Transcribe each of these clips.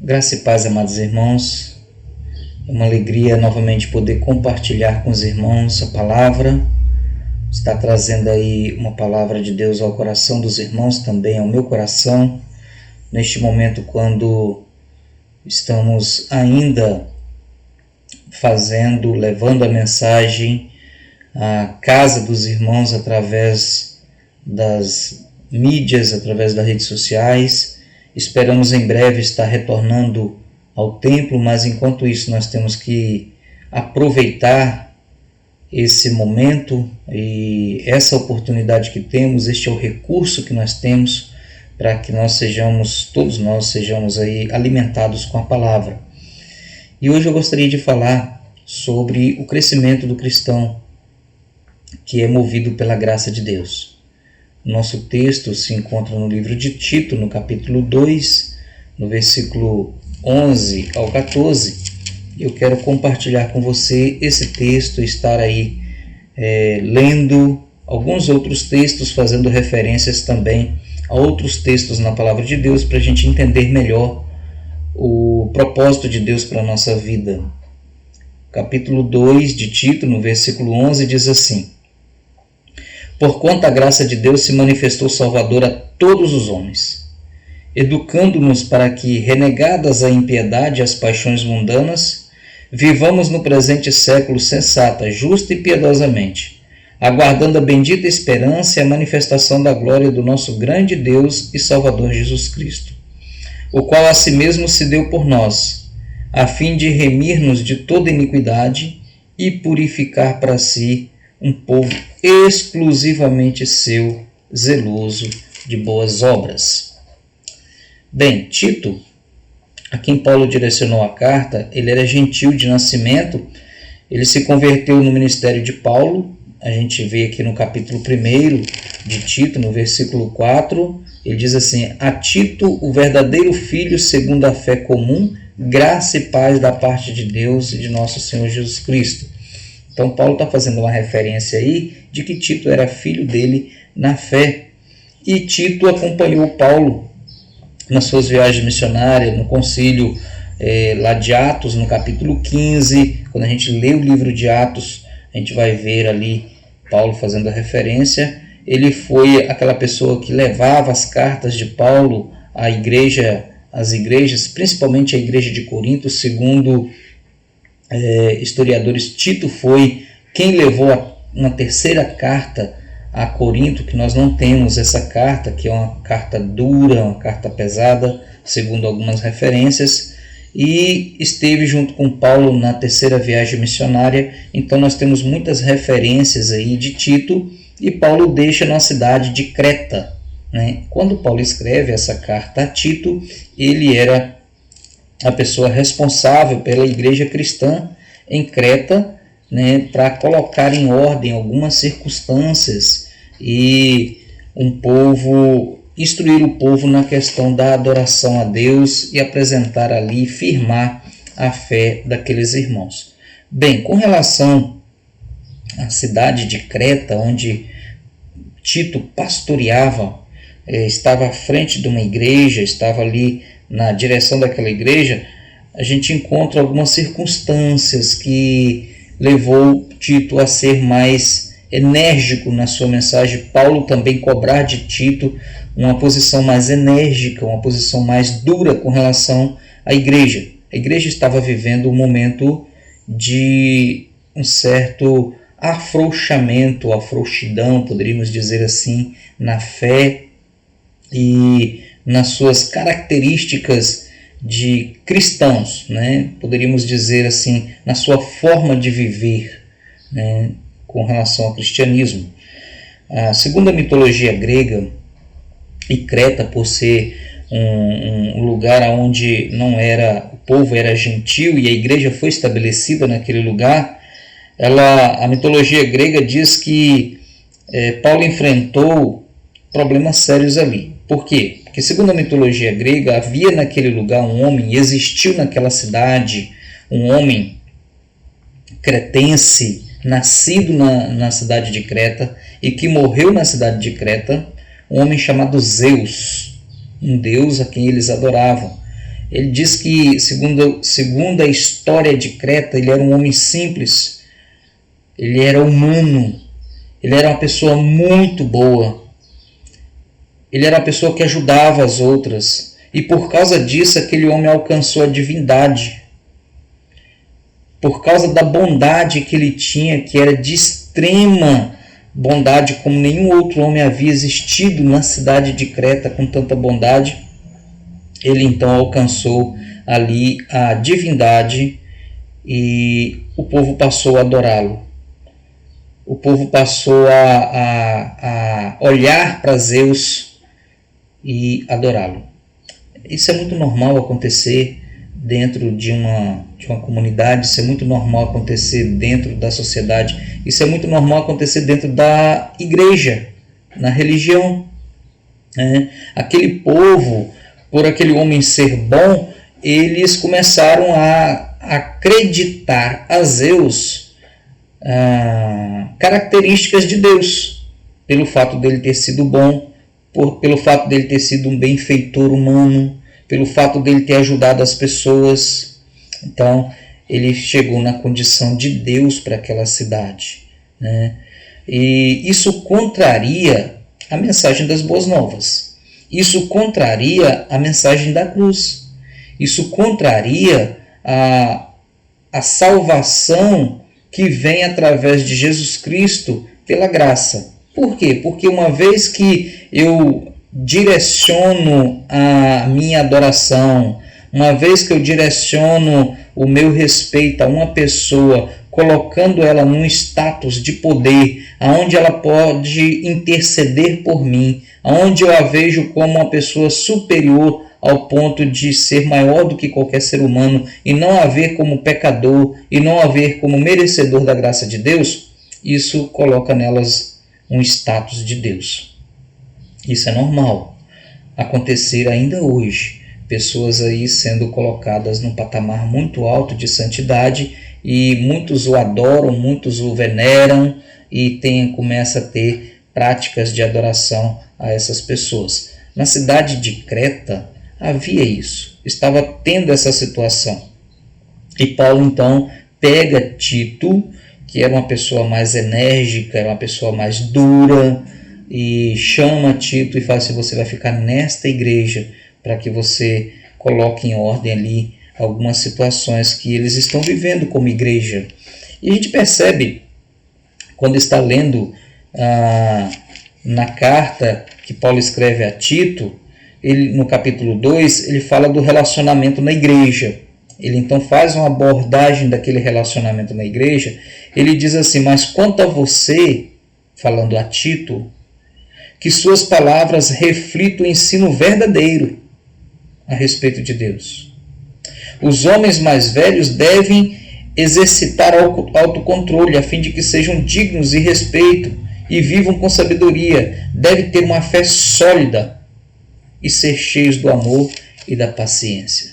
Graça e paz, amados irmãos. É uma alegria novamente poder compartilhar com os irmãos a palavra. Está trazendo aí uma palavra de Deus ao coração dos irmãos, também ao meu coração. Neste momento, quando estamos ainda levando a mensagem à casa dos irmãos através das mídias, através das redes sociais. Esperamos em breve estar retornando ao templo, mas enquanto isso nós temos que aproveitar esse momento e essa oportunidade que temos, este é o recurso que nós temos para que todos nós sejamos aí alimentados com a palavra. E hoje eu gostaria de falar sobre o crescimento do cristão que é movido pela graça de Deus. Nosso texto se encontra no livro de Tito, no capítulo 2, no versículo 11 ao 14. Eu quero compartilhar com você esse texto, estar aí lendo alguns outros textos, fazendo referências também a outros textos na Palavra de Deus, para a gente entender melhor o propósito de Deus para a nossa vida. Capítulo 2 de Tito, no versículo 11, diz assim: Porquanto a graça de Deus se manifestou salvadora a todos os homens, educando-nos para que, renegadas a impiedade e as paixões mundanas, vivamos no presente século sensata, justa e piedosamente, aguardando a bendita esperança e a manifestação da glória do nosso grande Deus e Salvador Jesus Cristo, o qual a si mesmo se deu por nós, a fim de remir-nos de toda iniquidade e purificar para si um povo exclusivamente seu, zeloso de boas obras. Bem, Tito, a quem Paulo direcionou a carta, ele era gentil de nascimento, ele se converteu no ministério de Paulo. A gente vê aqui no capítulo 1 de Tito, no versículo 4, ele diz assim: A Tito, o verdadeiro filho segundo a fé comum, graça e paz da parte de Deus e de nosso Senhor Jesus Cristo. Então Paulo está fazendo uma referência aí de que Tito era filho dele na fé. E Tito acompanhou Paulo nas suas viagens missionárias, no concílio lá de Atos, no capítulo 15. Quando a gente lê o livro de Atos, a gente vai ver ali Paulo fazendo a referência. Ele foi aquela pessoa que levava as cartas de Paulo às igrejas, principalmente a igreja de Corinto. Segundo historiadores, Tito foi quem levou uma terceira carta a Corinto, que nós não temos essa carta, que é uma carta dura, uma carta pesada, segundo algumas referências, e esteve junto com Paulo na terceira viagem missionária. Então nós temos muitas referências aí de Tito, e Paulo deixa na cidade de Creta, né? Quando Paulo escreve essa carta a Tito, ele era a pessoa responsável pela igreja cristã em Creta, né, para colocar em ordem algumas circunstâncias e instruir o povo na questão da adoração a Deus e apresentar ali, firmar a fé daqueles irmãos. Bem, com relação à cidade de Creta, onde Tito pastoreava, estava à frente de uma igreja, estava ali na direção daquela igreja, a gente encontra algumas circunstâncias que levou Tito a ser mais enérgico na sua mensagem. Paulo também cobrar de Tito uma posição mais enérgica, uma posição mais dura com relação à igreja. A igreja estava vivendo um momento de um certo afrouxamento, afrouxidão, poderíamos dizer assim, na fé e nas suas características de cristãos, né? Poderíamos dizer assim, na sua forma de viver, né? Com relação ao cristianismo. Segundo a mitologia grega, e Creta, por ser um lugar onde o povo era gentil e a igreja foi estabelecida naquele lugar, a mitologia grega diz que Paulo enfrentou problemas sérios ali. Por quê? Porque segundo a mitologia grega, havia naquele lugar um homem, existiu naquela cidade um homem cretense, nascido na cidade de Creta e que morreu na cidade de Creta, um homem chamado Zeus, um deus a quem eles adoravam. Ele diz que, segundo a história de Creta, ele era um homem simples, ele era humano, ele era uma pessoa muito boa, ele era uma pessoa que ajudava as outras, e por causa disso aquele homem alcançou a divindade, por causa da bondade que ele tinha, que era de extrema bondade, como nenhum outro homem havia existido na cidade de Creta com tanta bondade. Ele então alcançou ali a divindade e o povo passou a adorá-lo. O povo passou a olhar para Zeus e adorá-lo. Isso é muito normal acontecer dentro de uma comunidade, isso é muito normal acontecer dentro da sociedade, isso é muito normal acontecer dentro da igreja, na religião. Aquele povo, por aquele homem ser bom, eles começaram a acreditar a Zeus características de Deus, pelo fato dele ter sido bom, pelo fato dele ter sido um benfeitor humano, pelo fato dele ter ajudado as pessoas. Então ele chegou na condição de Deus para aquela cidade, E isso contraria a mensagem das boas novas. Isso contraria a mensagem da cruz. Isso contraria a salvação que vem através de Jesus Cristo pela graça. Por quê? Porque uma vez que eu direciono a minha adoração, uma vez que eu direciono o meu respeito a uma pessoa, colocando ela num status de poder, aonde ela pode interceder por mim, aonde eu a vejo como uma pessoa superior ao ponto de ser maior do que qualquer ser humano e não a ver como pecador e não a ver como merecedor da graça de Deus, isso coloca nelas um status de Deus. Isso é normal acontecer ainda hoje. Pessoas aí sendo colocadas num patamar muito alto de santidade e muitos o adoram, muitos o veneram e começa a ter práticas de adoração a essas pessoas. Na cidade de Creta havia isso, estava tendo essa situação. E Paulo então pega Tito, que era uma pessoa mais enérgica, era uma pessoa mais dura, e chama Tito e fala assim: você vai ficar nesta igreja para que você coloque em ordem ali algumas situações que eles estão vivendo como igreja. E a gente percebe, quando está lendo na carta que Paulo escreve a Tito, ele, no capítulo 2, ele fala do relacionamento na igreja. Ele então faz uma abordagem daquele relacionamento na igreja. Ele diz assim: mas quanto a você, falando a Tito, que suas palavras reflitam o ensino verdadeiro a respeito de Deus. Os homens mais velhos devem exercitar autocontrole a fim de que sejam dignos de respeito e vivam com sabedoria. Devem ter uma fé sólida e ser cheios do amor e da paciência.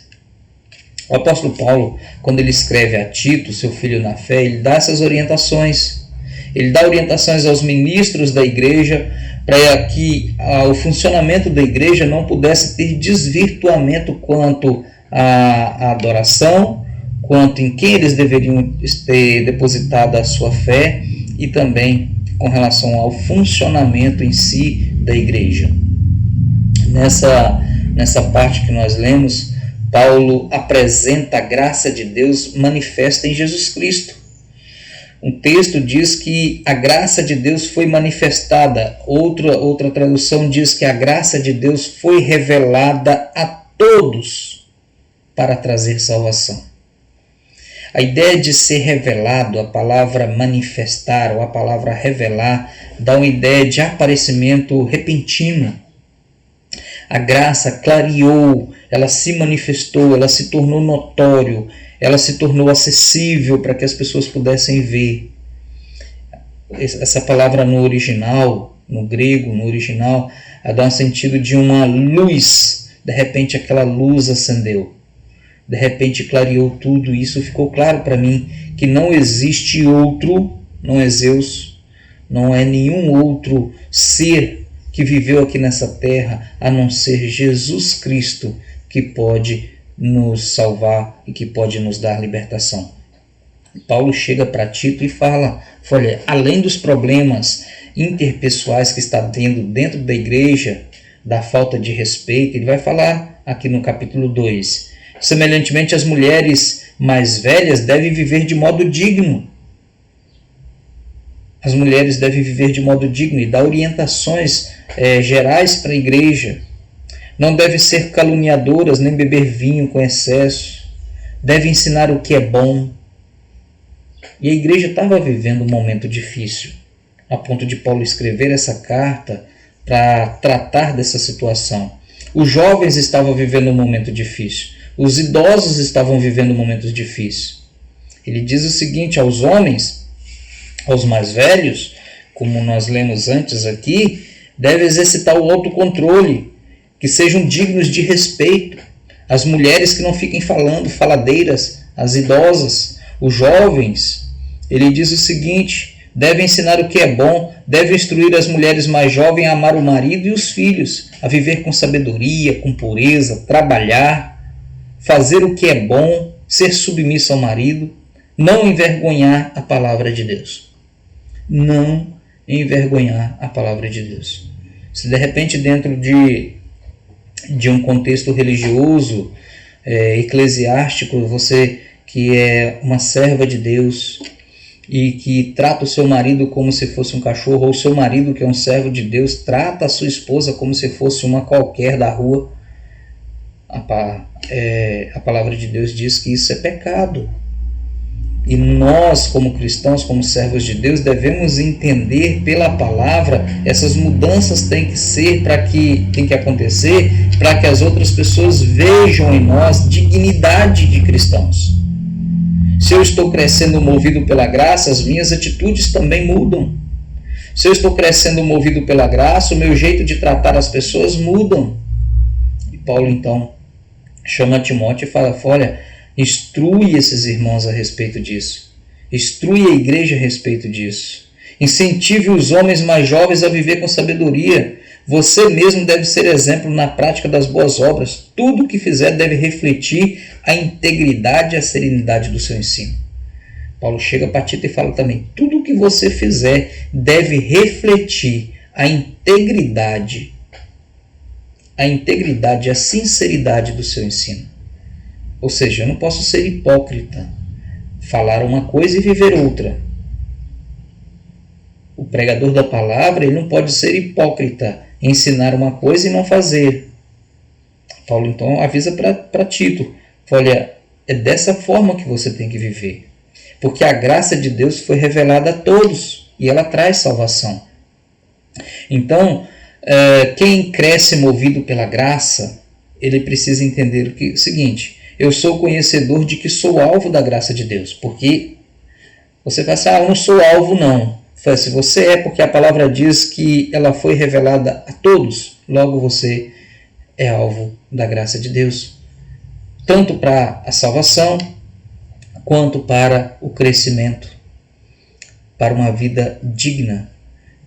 O apóstolo Paulo, quando ele escreve a Tito, seu filho na fé, ele dá essas orientações. Ele dá orientações aos ministros da igreja para que o funcionamento da igreja não pudesse ter desvirtuamento quanto à adoração, quanto em quem eles deveriam ter depositado a sua fé e também com relação ao funcionamento em si da igreja. Nessa parte que nós lemos, Paulo apresenta a graça de Deus manifesta em Jesus Cristo. Um texto diz que a graça de Deus foi manifestada. Outra tradução diz que a graça de Deus foi revelada a todos para trazer salvação. A ideia de ser revelado, a palavra manifestar ou a palavra revelar, dá uma ideia de aparecimento repentino. A graça clareou, ela se manifestou, ela se tornou notório, ela se tornou acessível para que as pessoas pudessem ver. Essa palavra no original, no grego, no original, ela dá um sentido de uma luz. De repente aquela luz acendeu. De repente clareou tudo. E isso ficou claro para mim que não existe outro, não é Zeus, não é nenhum outro ser que viveu aqui nessa terra, a não ser Jesus Cristo, que pode nos salvar e que pode nos dar libertação. Paulo chega para Tito e fala, olha, além dos problemas interpessoais que está tendo dentro da igreja, da falta de respeito, ele vai falar aqui no capítulo 2. Semelhantemente, as mulheres mais velhas devem viver de modo digno. As mulheres devem viver de modo digno e dar orientações gerais para a igreja. Não devem ser caluniadoras, nem beber vinho com excesso. Devem ensinar o que é bom. E a igreja estava vivendo um momento difícil, a ponto de Paulo escrever essa carta para tratar dessa situação. Os jovens estavam vivendo um momento difícil. Os idosos estavam vivendo momentos difíceis. Ele diz o seguinte aos homens, aos mais velhos, como nós lemos antes aqui, deve exercitar o autocontrole, que sejam dignos de respeito. As mulheres que não fiquem falando, faladeiras, as idosas, os jovens. Ele diz o seguinte, deve ensinar o que é bom, deve instruir as mulheres mais jovens a amar o marido e os filhos, a viver com sabedoria, com pureza, trabalhar, fazer o que é bom, ser submisso ao marido, não envergonhar a palavra de Deus. Não envergonhar a palavra de Deus. Se de repente dentro de um contexto religioso, eclesiástico, você que é uma serva de Deus e que trata o seu marido como se fosse um cachorro, ou o seu marido que é um servo de Deus, trata a sua esposa como se fosse uma qualquer da rua, a palavra de Deus diz que isso é pecado. E nós, como cristãos, como servos de Deus, devemos entender pela palavra, essas mudanças têm que acontecer para que as outras pessoas vejam em nós dignidade de cristãos. Se eu estou crescendo movido pela graça, as minhas atitudes também mudam. Se eu estou crescendo movido pela graça, o meu jeito de tratar as pessoas mudam. E Paulo então chama Timóteo e fala, olha, instrui esses irmãos a respeito disso. Instrui a igreja a respeito disso. Incentive os homens mais jovens a viver com sabedoria. Você mesmo deve ser exemplo na prática das boas obras. Tudo o que fizer deve refletir a integridade e a serenidade do seu ensino. Paulo chega para Tito e fala também, tudo o que você fizer deve refletir a integridade e a sinceridade do seu ensino. Ou seja, eu não posso ser hipócrita, falar uma coisa e viver outra. O pregador da palavra, ele não pode ser hipócrita, ensinar uma coisa e não fazer. Paulo então avisa para Tito, olha, é dessa forma que você tem que viver. Porque a graça de Deus foi revelada a todos e ela traz salvação. Então, quem cresce movido pela graça, ele precisa entender o seguinte, eu sou conhecedor de que sou alvo da graça de Deus, porque você vai falar, eu não sou alvo não. Se você é, porque a palavra diz que ela foi revelada a todos, logo você é alvo da graça de Deus, tanto para a salvação, quanto para o crescimento, para uma vida digna,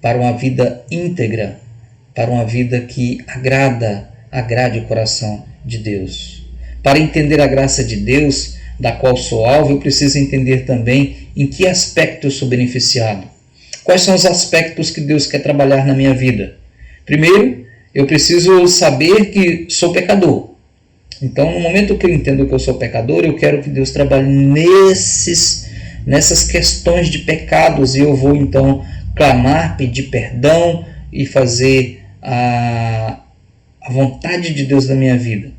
para uma vida íntegra, para uma vida que agrade o coração de Deus. Para entender a graça de Deus, da qual sou alvo, eu preciso entender também em que aspecto eu sou beneficiado. Quais são os aspectos que Deus quer trabalhar na minha vida? Primeiro, eu preciso saber que sou pecador. Então, no momento que eu entendo que eu sou pecador, eu quero que Deus trabalhe nessas questões de pecados, e eu vou então clamar, pedir perdão e fazer a vontade de Deus na minha vida.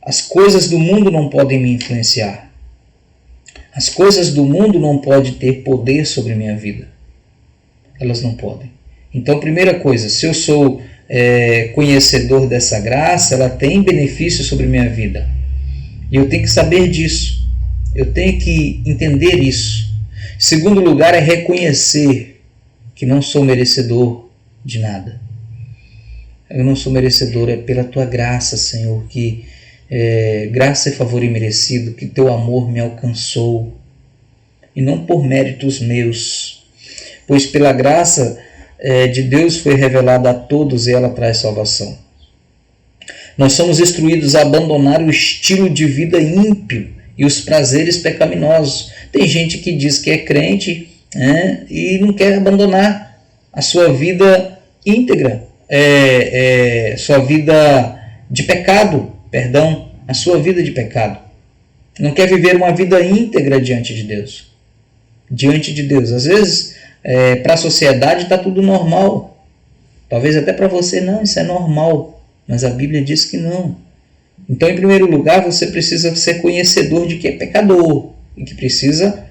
As coisas do mundo não podem me influenciar. As coisas do mundo não podem ter poder sobre a minha vida. Elas não podem. Então, primeira coisa, se eu sou conhecedor dessa graça, ela tem benefício sobre a minha vida. E eu tenho que saber disso. Eu tenho que entender isso. Segundo lugar, é reconhecer que não sou merecedor de nada. Eu não sou merecedor, é pela tua graça, Senhor, que graça e favor imerecido, que teu amor me alcançou, e não por méritos meus, pois pela graça de Deus foi revelada a todos e ela traz salvação. Nós somos instruídos a abandonar o estilo de vida ímpio e os prazeres pecaminosos. Tem gente que diz que é crente, e não quer abandonar a sua vida íntegra, sua vida de pecado, a sua vida de pecado. Não quer viver uma vida íntegra diante de Deus. Às vezes, para a sociedade está tudo normal. Talvez até para você não, isso é normal. Mas a Bíblia diz que não. Então, em primeiro lugar, você precisa ser conhecedor de que é pecador e que precisa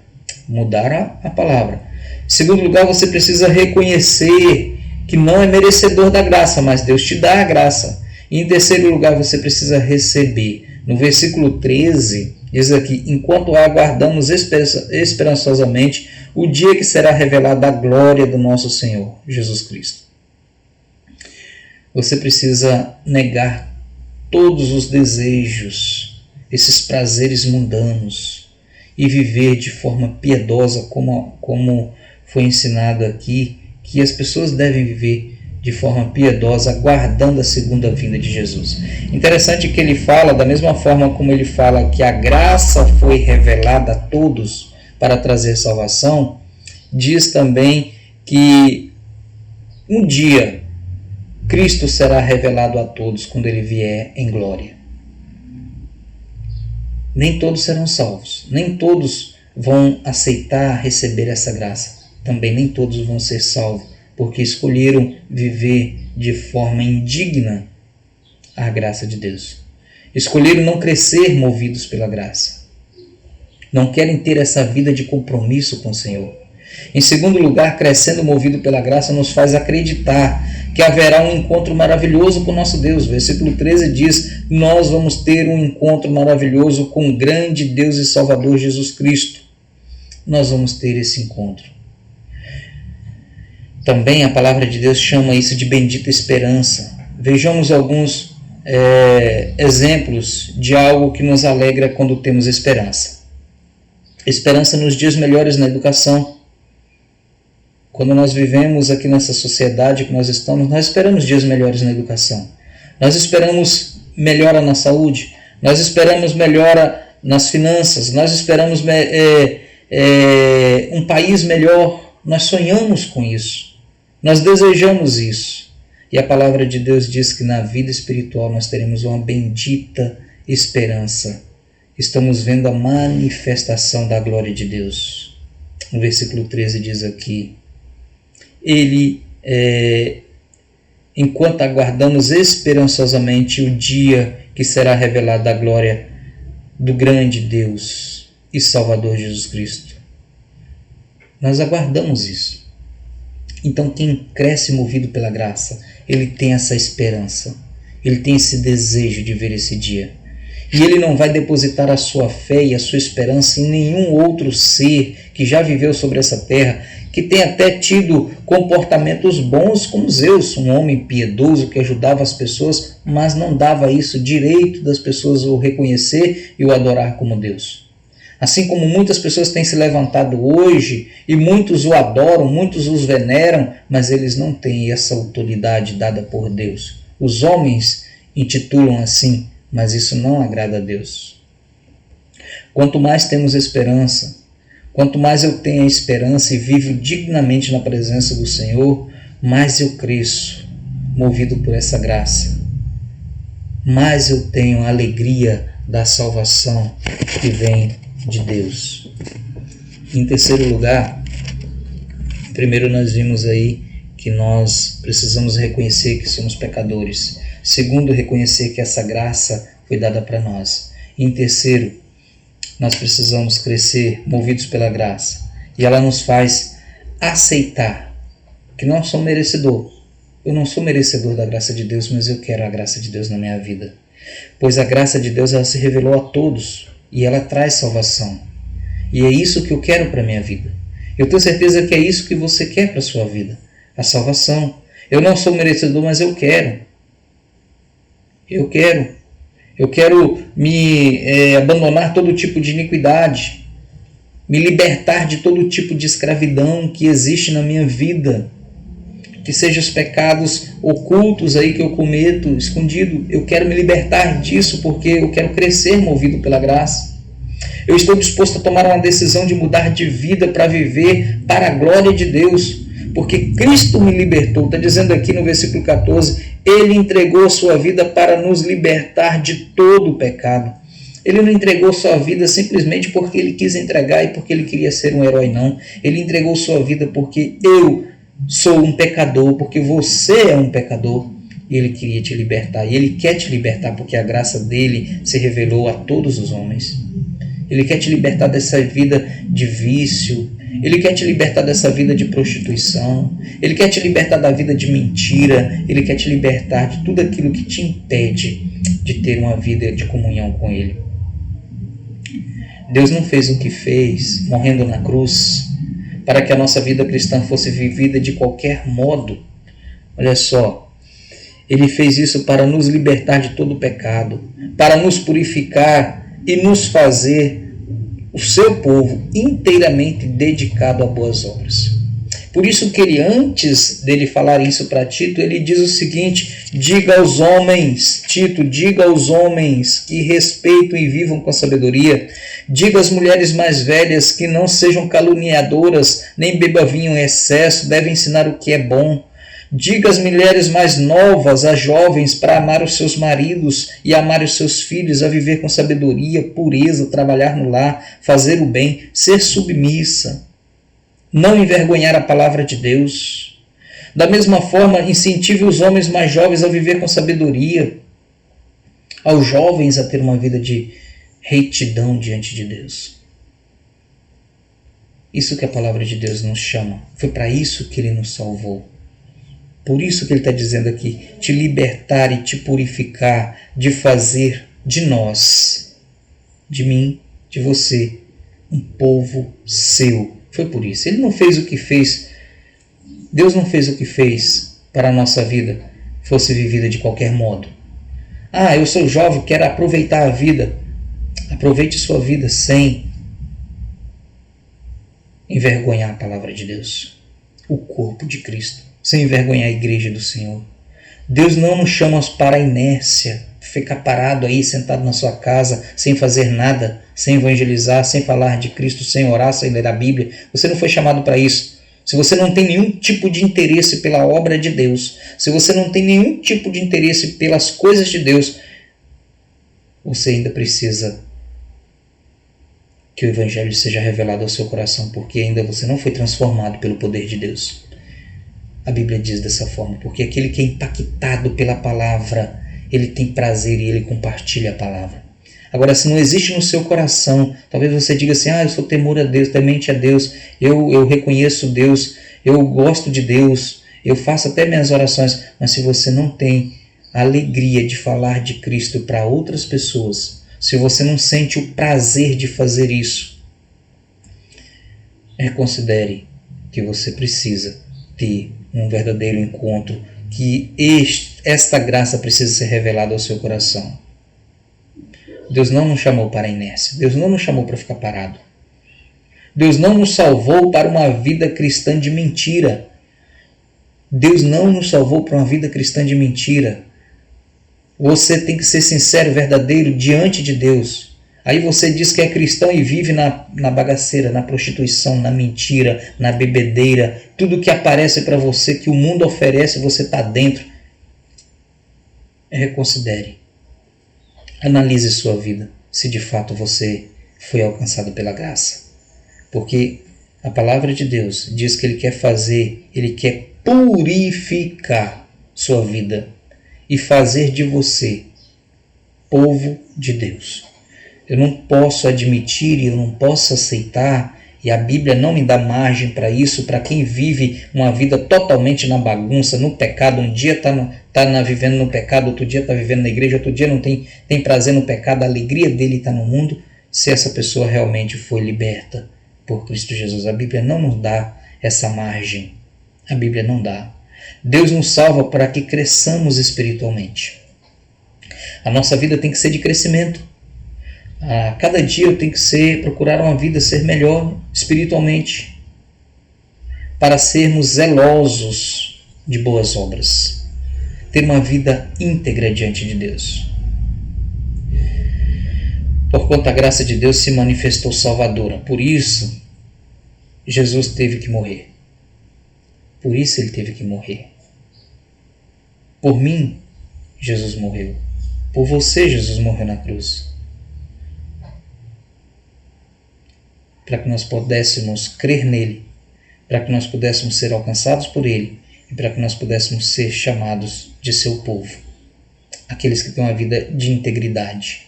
mudar a palavra. Em segundo lugar, você precisa reconhecer que não é merecedor da graça, mas Deus te dá a graça. E em terceiro lugar, você precisa receber. No versículo 13, diz aqui: enquanto aguardamos esperançosamente o dia que será revelada a glória do nosso Senhor Jesus Cristo. Você precisa negar todos os desejos, esses prazeres mundanos, e viver de forma piedosa, como foi ensinado aqui, que as pessoas devem viver de forma piedosa, aguardando a segunda vinda de Jesus. Interessante que ele fala, da mesma forma como ele fala que a graça foi revelada a todos para trazer salvação, diz também que um dia Cristo será revelado a todos quando ele vier em glória. Nem todos serão salvos, nem todos vão aceitar receber essa graça. Também nem todos vão ser salvos, porque escolheram viver de forma indigna à graça de Deus. Escolheram não crescer movidos pela graça. Não querem ter essa vida de compromisso com o Senhor. Em segundo lugar, crescendo movido pela graça nos faz acreditar que haverá um encontro maravilhoso com nosso Deus. Versículo 13 diz: nós vamos ter um encontro maravilhoso com o grande Deus e Salvador Jesus Cristo. Nós vamos ter esse encontro. Também a palavra de Deus chama isso de bendita esperança. Vejamos alguns exemplos de algo que nos alegra quando temos esperança. Esperança nos dias melhores na educação. Quando nós vivemos aqui nessa sociedade que nós estamos, nós esperamos dias melhores na educação. Nós esperamos melhora na saúde. Nós esperamos melhora nas finanças. Nós esperamos um país melhor. Nós sonhamos com isso. Nós desejamos isso. E a palavra de Deus diz que na vida espiritual nós teremos uma bendita esperança. Estamos vendo a manifestação da glória de Deus. No versículo 13 diz aqui: enquanto aguardamos esperançosamente o dia que será revelada a glória do grande Deus e Salvador Jesus Cristo. Nós aguardamos isso. Então quem cresce movido pela graça, ele tem essa esperança, ele tem esse desejo de ver esse dia. E ele não vai depositar a sua fé e a sua esperança em nenhum outro ser que já viveu sobre essa terra, que tem até tido comportamentos bons como Zeus, um homem piedoso que ajudava as pessoas, mas não dava isso direito das pessoas o reconhecer e o adorar como Deus. Assim como muitas pessoas têm se levantado hoje e muitos o adoram, muitos os veneram, mas eles não têm essa autoridade dada por Deus. Os homens intitulam assim, mas isso não agrada a Deus. Quanto mais temos esperança, quanto mais eu tenho a esperança e vivo dignamente na presença do Senhor, mais eu cresço, movido por essa graça. Mais eu tenho a alegria da salvação que vem de Deus. Em terceiro lugar, primeiro nós vimos aí que nós precisamos reconhecer que somos pecadores. Segundo, reconhecer que essa graça foi dada para nós. Em terceiro, nós precisamos crescer movidos pela graça. E ela nos faz aceitar que não sou merecedor. Eu não sou merecedor da graça de Deus, mas eu quero a graça de Deus na minha vida. Pois a graça de Deus ela se revelou a todos e ela traz salvação. E é isso que eu quero para a minha vida. Eu tenho certeza que é isso que você quer para a sua vida. A salvação. Eu não sou merecedor, mas eu quero. Eu quero me abandonar todo tipo de iniquidade, me libertar de todo tipo de escravidão que existe na minha vida, que sejam os pecados ocultos aí que eu cometo, escondido. Eu quero me libertar disso porque eu quero crescer movido pela graça. Eu estou disposto a tomar uma decisão de mudar de vida para viver para a glória de Deus, porque Cristo me libertou. Está dizendo aqui no versículo 14, Ele entregou a sua vida para nos libertar de todo o pecado. Ele não entregou sua vida simplesmente porque Ele quis entregar e porque Ele queria ser um herói, não. Ele entregou sua vida porque eu sou um pecador, porque você é um pecador. E Ele queria te libertar. E Ele quer te libertar porque a graça dEle se revelou a todos os homens. Ele quer te libertar dessa vida de vício. Ele quer te libertar dessa vida de prostituição. Ele quer te libertar da vida de mentira. Ele quer te libertar de tudo aquilo que te impede de ter uma vida de comunhão com Ele. Deus não fez o que fez, morrendo na cruz, para que a nossa vida cristã fosse vivida de qualquer modo. Olha só, Ele fez isso para nos libertar de todo o pecado, para nos purificar e nos fazer o seu povo inteiramente dedicado a boas obras. Por isso que ele, antes dele falar isso para Tito, ele diz o seguinte: diga aos homens, Tito, diga aos homens que respeitam e vivam com sabedoria. Diga às mulheres mais velhas que não sejam caluniadoras, nem beba vinho em excesso, devem ensinar o que é bom. Diga às mulheres mais novas, às jovens, para amar os seus maridos e amar os seus filhos, a viver com sabedoria, pureza, trabalhar no lar, fazer o bem, ser submissa, não envergonhar a palavra de Deus. Da mesma forma, incentive os homens mais jovens a viver com sabedoria, aos jovens a ter uma vida de retidão diante de Deus. Isso que a palavra de Deus nos chama. Foi para isso que Ele nos salvou. Por isso que Ele está dizendo aqui, te libertar e te purificar, de fazer de nós, de mim, de você, um povo seu. Foi por isso. Ele não fez o que fez, Deus não fez o que fez para a nossa vida fosse vivida de qualquer modo. Ah, eu sou jovem, quero aproveitar a vida. Aproveite sua vida sem envergonhar a palavra de Deus, o corpo de Cristo, sem envergonhar a igreja do Senhor. Deus não nos chama para a inércia, ficar parado aí, sentado na sua casa, sem fazer nada, sem evangelizar, sem falar de Cristo, sem orar, sem ler a Bíblia. Você não foi chamado para isso. Se você não tem nenhum tipo de interesse pela obra de Deus, se você não tem nenhum tipo de interesse pelas coisas de Deus, você ainda precisa que o Evangelho seja revelado ao seu coração, porque ainda você não foi transformado pelo poder de Deus. A Bíblia diz dessa forma, porque aquele que é impactado pela palavra, ele tem prazer e ele compartilha a palavra. Agora, se não existe no seu coração, talvez você diga assim, eu sou temor a Deus, temente a Deus, eu reconheço Deus, eu gosto de Deus, eu faço até minhas orações, mas se você não tem a alegria de falar de Cristo para outras pessoas, se você não sente o prazer de fazer isso, considere que você precisa ter um verdadeiro encontro, que esta graça precisa ser revelada ao seu coração. Deus não nos chamou para a inércia, Deus não nos chamou para ficar parado. Deus não nos salvou para uma vida cristã de mentira. Deus não nos salvou para uma vida cristã de mentira. Você tem que ser sincero, verdadeiro diante de Deus. Aí você diz que é cristão e vive na bagaceira, na prostituição, na mentira, na bebedeira. Tudo que aparece para você, que o mundo oferece, você está dentro. Reconsidere. Analise sua vida, se de fato você foi alcançado pela graça. Porque a palavra de Deus diz que Ele quer fazer, Ele quer purificar sua vida e fazer de você povo de Deus. Eu não posso admitir e eu não posso aceitar, e a Bíblia não me dá margem para isso, para quem vive uma vida totalmente na bagunça, no pecado. Um dia está vivendo no pecado, outro dia está vivendo na igreja, outro dia não tem prazer no pecado, a alegria dele está no mundo, se essa pessoa realmente foi liberta por Cristo Jesus. A Bíblia não nos dá essa margem. A Bíblia não dá. Deus nos salva para que cresçamos espiritualmente. A nossa vida tem que ser de crescimento. A cada dia eu tenho que procurar uma vida ser melhor espiritualmente, para sermos zelosos de boas obras. ter uma vida íntegra diante de Deus. Porquanto a graça de Deus se manifestou salvadora. Por isso, Jesus teve que morrer. Por isso ele teve que morrer. Por mim, Jesus morreu. Por você, Jesus morreu na cruz. Para que nós pudéssemos crer nele, para que nós pudéssemos ser alcançados por ele e para que nós pudéssemos ser chamados de seu povo. Aqueles que têm uma vida de integridade,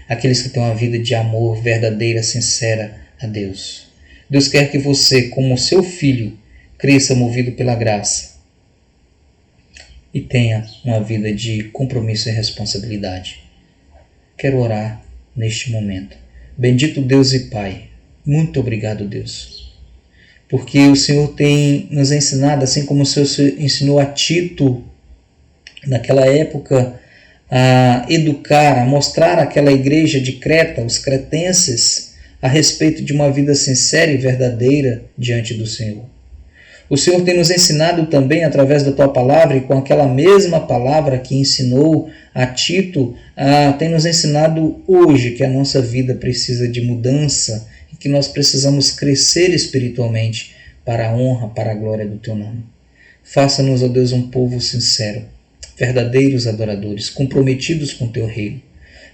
aqueles que têm uma vida de amor verdadeira, sincera a Deus. Deus quer que você, como seu filho, cresça movido pela graça e tenha uma vida de compromisso e responsabilidade. Quero orar neste momento. Bendito Deus e Pai, muito obrigado, Deus, porque o Senhor tem nos ensinado, assim como o Senhor ensinou a Tito, naquela época, a educar, a mostrar àquela igreja de Creta, os cretenses, a respeito de uma vida sincera e verdadeira diante do Senhor. O Senhor tem nos ensinado também através da Tua Palavra, e com aquela mesma palavra que ensinou a Tito, tem nos ensinado hoje que a nossa vida precisa de mudança e que nós precisamos crescer espiritualmente para a honra, para a glória do Teu nome. Faça-nos, ó Deus, um povo sincero, verdadeiros adoradores, comprometidos com Teu reino.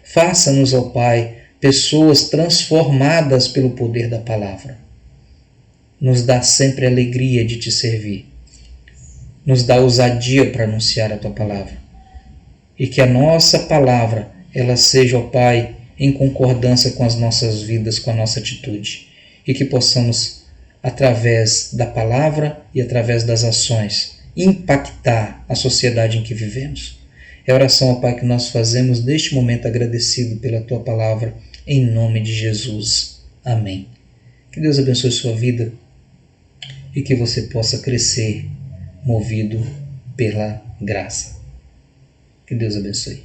Faça-nos, ó Pai, pessoas transformadas pelo poder da palavra. Nos dá sempre a alegria de Te servir. Nos dá ousadia para anunciar a Tua palavra. E que a nossa palavra, ela seja, ó Pai, em concordância com as nossas vidas, com a nossa atitude. E que possamos, através da palavra e através das ações, impactar a sociedade em que vivemos. É a oração, ó Pai, que nós fazemos neste momento agradecido pela Tua palavra, em nome de Jesus. Amém. Que Deus abençoe sua vida e que você possa crescer movido pela graça. Que Deus abençoe.